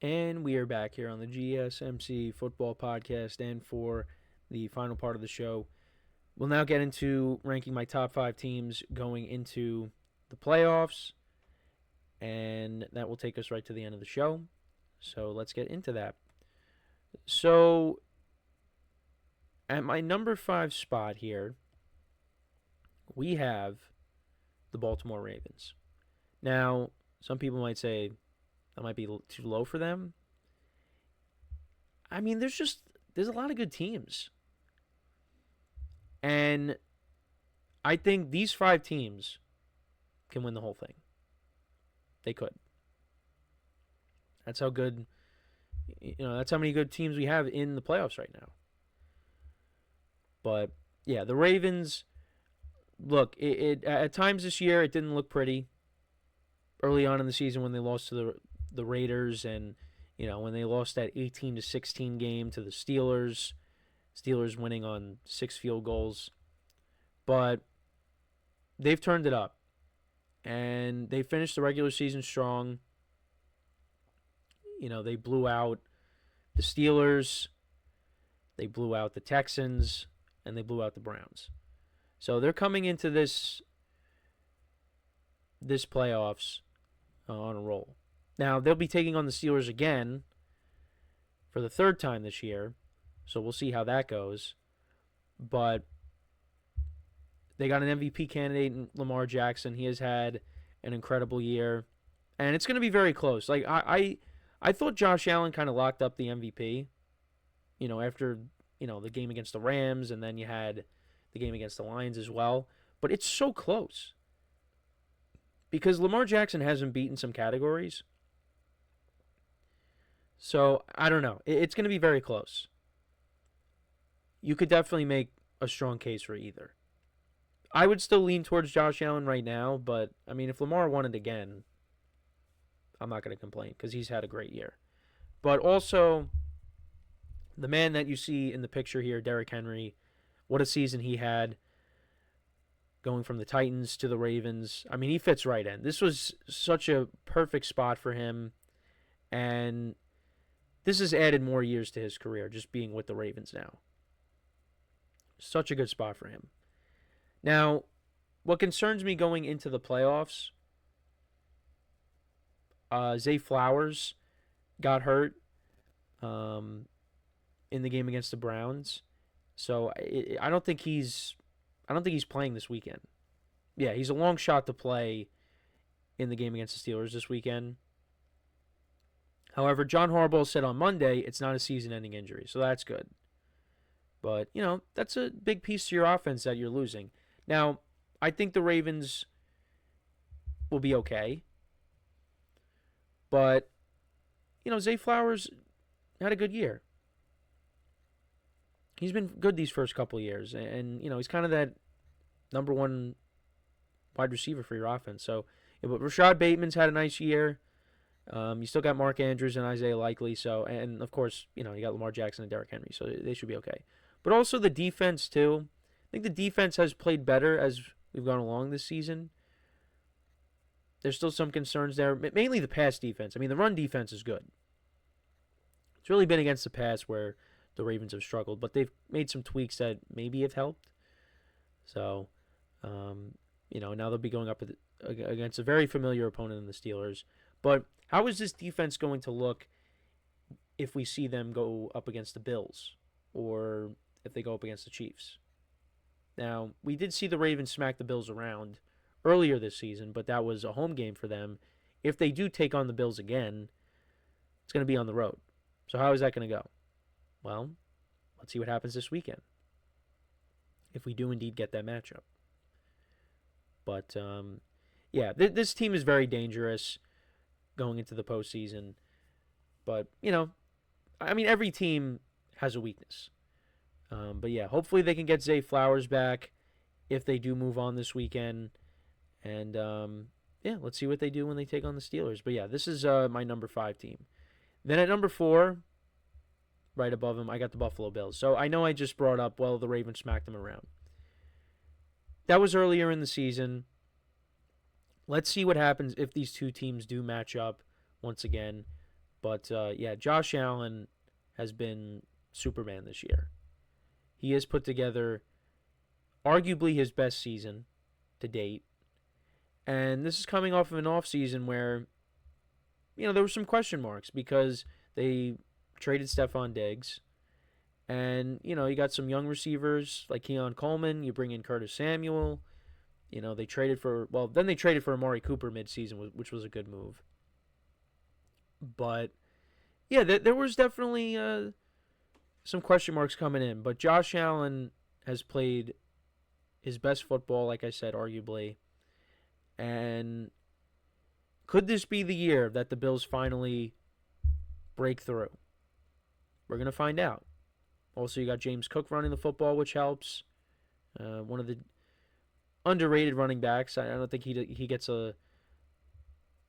And we are back here on the GSMC football podcast. And for the final part of the show, we'll now get into ranking my top 5 teams going into the playoffs. And that will take us right to the end of the show. So let's get into that. So, at my number 5 spot here, we have the Baltimore Ravens. Now, some people might say that might be too low for them. I mean, there's a lot of good teams. And I think these 5 teams can win the whole thing. They could. That's how good, that's how many good teams we have in the playoffs right now. But yeah, the Ravens, look, it at times this year it didn't look pretty. Early on in the season when they lost to the Raiders, and when they lost that 18-16 game to the Steelers winning on 6 field goals. But they've turned it up, and they finished the regular season strong. They blew out the Steelers, they blew out the Texans, and they blew out the Browns. So they're coming into this playoffs on a roll. Now, they'll be taking on the Steelers again for the 3rd time this year, so we'll see how that goes. But they got an MVP candidate in Lamar Jackson. He has had an incredible year, and it's going to be very close. Like, I thought Josh Allen kind of locked up the MVP, after, the game against the Rams, and then you had the game against the Lions as well. But it's so close because Lamar Jackson hasn't beaten some categories. So, I don't know. It's going to be very close. You could definitely make a strong case for either. I would still lean towards Josh Allen right now, but, I mean, if Lamar won it again, I'm not going to complain because he's had a great year. But also, the man that you see in the picture here, Derrick Henry, what a season he had going from the Titans to the Ravens. I mean, he fits right in. This was such a perfect spot for him, and this has added more years to his career, just being with the Ravens now. Such a good spot for him. Now, what concerns me going into the playoffs, Zay Flowers got hurt in the game against the Browns, so I don't think he's playing this weekend. Yeah, he's a long shot to play in the game against the Steelers this weekend. However, John Harbaugh said on Monday it's not a season-ending injury, so that's good. But, that's a big piece to your offense that you're losing. Now, I think the Ravens will be okay. But, Zay Flowers had a good year. He's been good these first couple of years. And, he's kind of that number 1 wide receiver for your offense. So, but Rashad Bateman's had a nice year. You still got Mark Andrews and Isaiah Likely. So, and of course, you got Lamar Jackson and Derrick Henry. So they should be okay. But also the defense, too. I think the defense has played better as we've gone along this season. There's still some concerns there, mainly the pass defense. I mean, the run defense is good. It's really been against the pass where the Ravens have struggled, but they've made some tweaks that maybe have helped. So, now they'll be going up against a very familiar opponent in the Steelers. But how is this defense going to look if we see them go up against the Bills or if they go up against the Chiefs? Now, we did see the Ravens smack the Bills around earlier this season, but that was a home game for them. If they do take on the Bills again, it's going to be on the road. So how is that going to go? Well, let's see what happens this weekend if we do indeed get that matchup. But, this team is very dangerous going into the postseason. But, every team has a weakness. But, hopefully they can get Zay Flowers back if they do move on this weekend. And, let's see what they do when they take on the Steelers. But, this is my number 5 team. Then at number 4, right above them, I got the Buffalo Bills. So I know I just brought up, the Ravens smacked them around. That was earlier in the season. Let's see what happens if these two teams do match up once again. But yeah, Josh Allen has been Superman this year. He has put together arguably his best season to date. And this is coming off of an offseason where, there were some question marks because they traded Stephon Diggs. And, you got some young receivers like Keon Coleman. You bring in Curtis Samuel. They traded for Amari Cooper midseason, which was a good move. But, yeah, there was definitely some question marks coming in. But Josh Allen has played his best football, like I said, arguably. And could this be the year that the Bills finally break through? We're going to find out. Also, you got James Cook running the football, which helps. One of the underrated running backs. I don't think he gets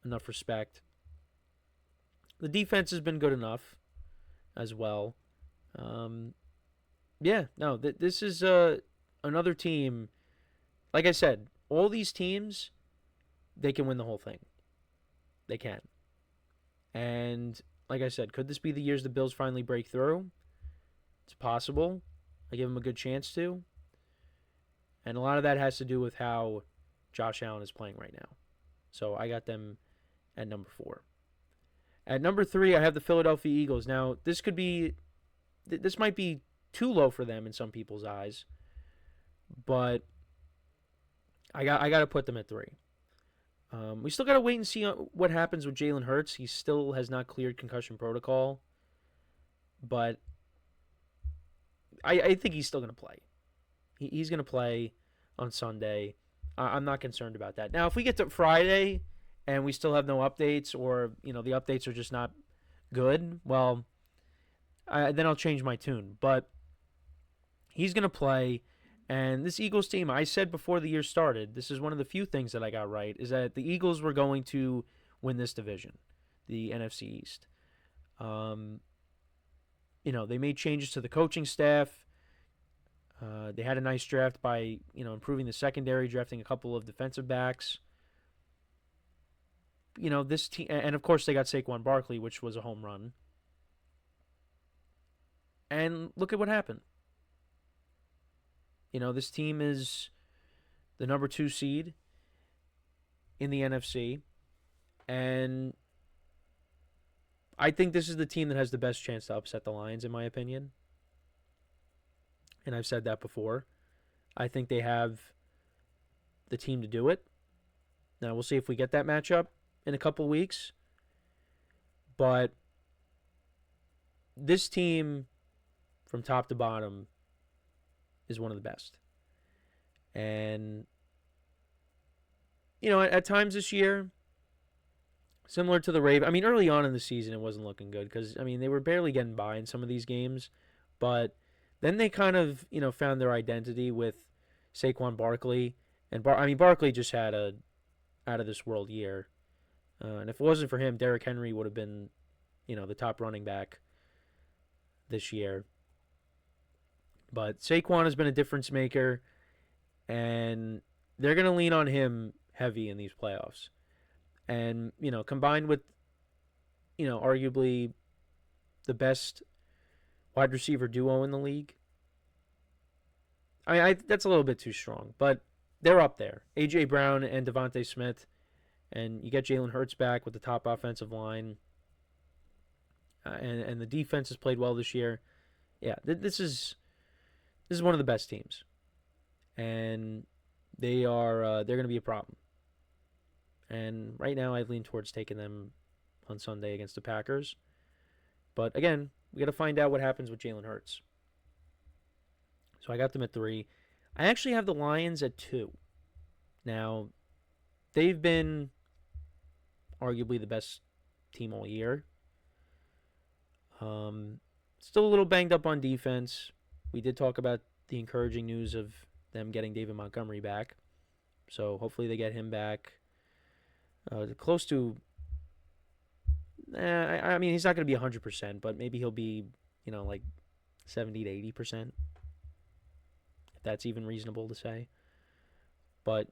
enough respect. The defense has been good enough as well. This is another team. Like I said, all these teams, they can win the whole thing. They can. And like I said, could this be the years the Bills finally break through? It's possible. I give them a good chance to. And a lot of that has to do with how Josh Allen is playing right now. So I got them at number 4. At number 3, I have the Philadelphia Eagles. Now, this might be too low for them in some people's eyes, but I got to put them at 3. We still got to wait and see what happens with Jalen Hurts. He still has not cleared concussion protocol, but I think he's still going to play. He's going to play on Sunday. I'm not concerned about that. Now, if we get to Friday and we still have no updates, or the updates are just not good, well, then I'll change my tune. But he's going to play. And this Eagles team, I said before the year started, this is one of the few things that I got right, is that the Eagles were going to win this division, the NFC East. They made changes to the coaching staff. They had a nice draft by, improving the secondary, drafting a couple of defensive backs. This team, and of course they got Saquon Barkley, which was a home run. And look at what happened. This team is the number 2 seed in the NFC. And I think this is the team that has the best chance to upset the Lions, in my opinion. And I've said that before. I think they have the team to do it. Now, we'll see if we get that matchup in a couple weeks. But this team, from top to bottom, is one of the best. And, at times this year, similar to the Ravens, early on in the season, it wasn't looking good because, they were barely getting by in some of these games. But then they kind of, found their identity with Saquon Barkley. And, Barkley just had a out-of-this-world year. And if it wasn't for him, Derrick Henry would have been, the top running back this year. But Saquon has been a difference maker, and they're going to lean on him heavy in these playoffs. And, combined with, arguably the best wide receiver duo in the league. That's a little bit too strong, but they're up there. A.J. Brown and Devontae Smith, and you get Jalen Hurts back with the top offensive line. And the defense has played well this year. Yeah, this is one of the best teams, and they're going to be a problem. And right now, I lean towards taking them on Sunday against the Packers. But again, we got to find out what happens with Jalen Hurts. So I got them at 3. I actually have the Lions at 2. Now, they've been arguably the best team all year. Still a little banged up on defense. We did talk about the encouraging news of them getting David Montgomery back. So hopefully they get him back. Close to... he's not going to be 100%, but maybe he'll be, like 70 to 80%. If that's even reasonable to say. But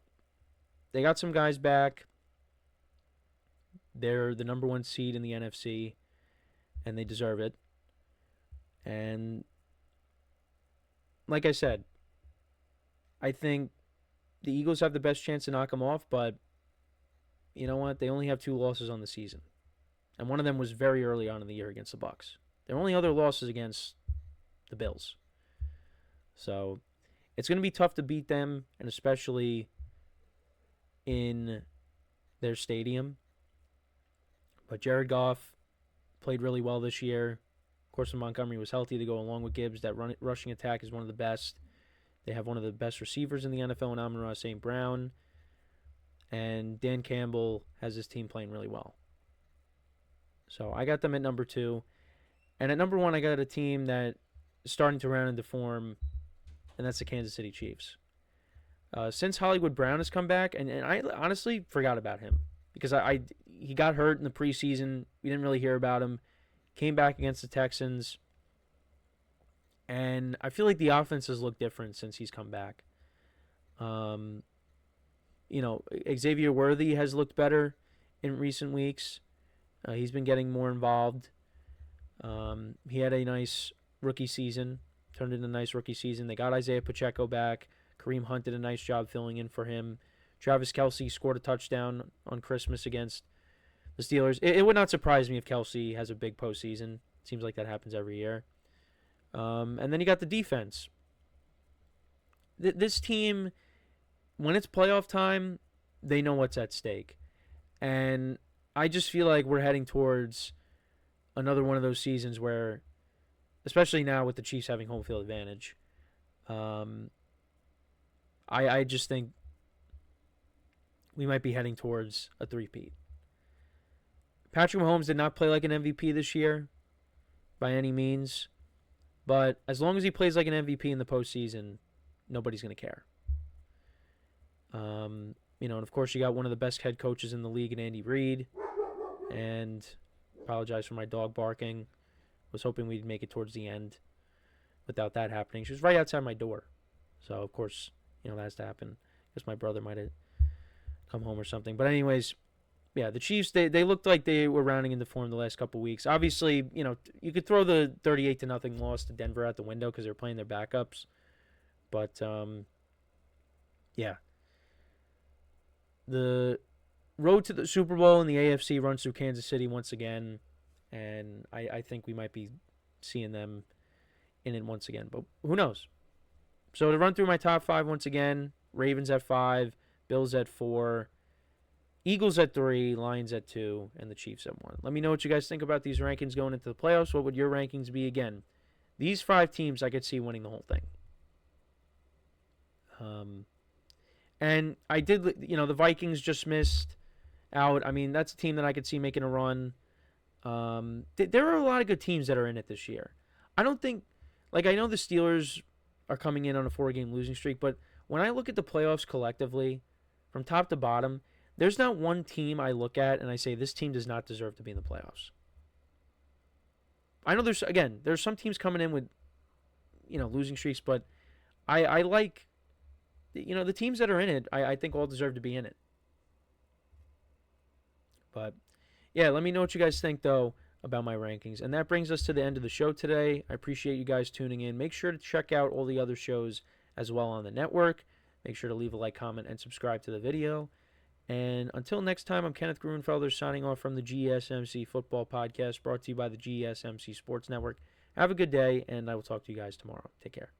they got some guys back. They're the number 1 seed in the NFC. and they deserve it. And like I said, I think the Eagles have the best chance to knock them off, but you know what? They only have 2 losses on the season. And one of them was very early on in the year against the Bucs. Their only other losses against the Bills. So it's going to be tough to beat them, and especially in their stadium. But Jared Goff played really well this year. Of course, Montgomery was healthy to go along with Gibbs. That rushing attack is one of the best. They have one of the best receivers in the NFL in Amon-Ra St. Brown. And Dan Campbell has his team playing really well. So I got them at number 2. And at number 1, I got a team that is starting to round into form, and that's the Kansas City Chiefs. Since Hollywood Brown has come back, and I honestly forgot about him because he got hurt in the preseason. We didn't really hear about him. Came back against the Texans. And I feel like the offense has looked different since he's come back. Xavier Worthy has looked better in recent weeks. He's been getting more involved. He had a nice rookie season. Turned into a nice rookie season. They got Isaiah Pacheco back. Kareem Hunt did a nice job filling in for him. Travis Kelce scored a touchdown on Christmas against the Steelers. It would not surprise me if Kelce has a big postseason. It seems like that happens every year. And then you got the defense. This team, when it's playoff time, they know what's at stake. And I just feel like we're heading towards another one of those seasons where, especially now with the Chiefs having home field advantage, I just think we might be heading towards a three-peat. Patrick Mahomes did not play like an MVP this year by any means. But as long as he plays like an MVP in the postseason, nobody's going to care. And of course, you got one of the best head coaches in the league in Andy Reid. And apologize for my dog barking. Was hoping we'd make it towards the end without that happening. She was right outside my door. So, of course, that has to happen. I guess my brother might have come home or something. But anyways, yeah, the Chiefs, they looked like they were rounding into form the last couple weeks. Obviously, you could throw the 38-0 loss to Denver out the window because they're playing their backups. But, yeah. The road to the Super Bowl in the AFC runs through Kansas City once again. And I think we might be seeing them in it once again. But who knows? So to run through my top 5 once again, Ravens at 5, Bills at 4, Eagles at 3, Lions at 2, and the Chiefs at 1. Let me know what you guys think about these rankings going into the playoffs. What would your rankings be again? These 5 teams I could see winning the whole thing. And I did, the Vikings just missed out. I mean, that's a team that I could see making a run. There are a lot of good teams that are in it this year. I don't think, I know the Steelers are coming in on a 4-game losing streak, but when I look at the playoffs collectively, from top to bottom, there's not one team I look at and I say this team does not deserve to be in the playoffs. I know there's some teams coming in with, losing streaks, but I like, the teams that are in it, I think all deserve to be in it. But, yeah, let me know what you guys think, though, about my rankings. And that brings us to the end of the show today. I appreciate you guys tuning in. Make sure to check out all the other shows as well on the network. Make sure to leave a like, comment, and subscribe to the video. And until next time, I'm Kenneth Gruenfelder signing off from the GSMC Football Podcast brought to you by the GSMC Sports Network. Have a good day, and I will talk to you guys tomorrow. Take care.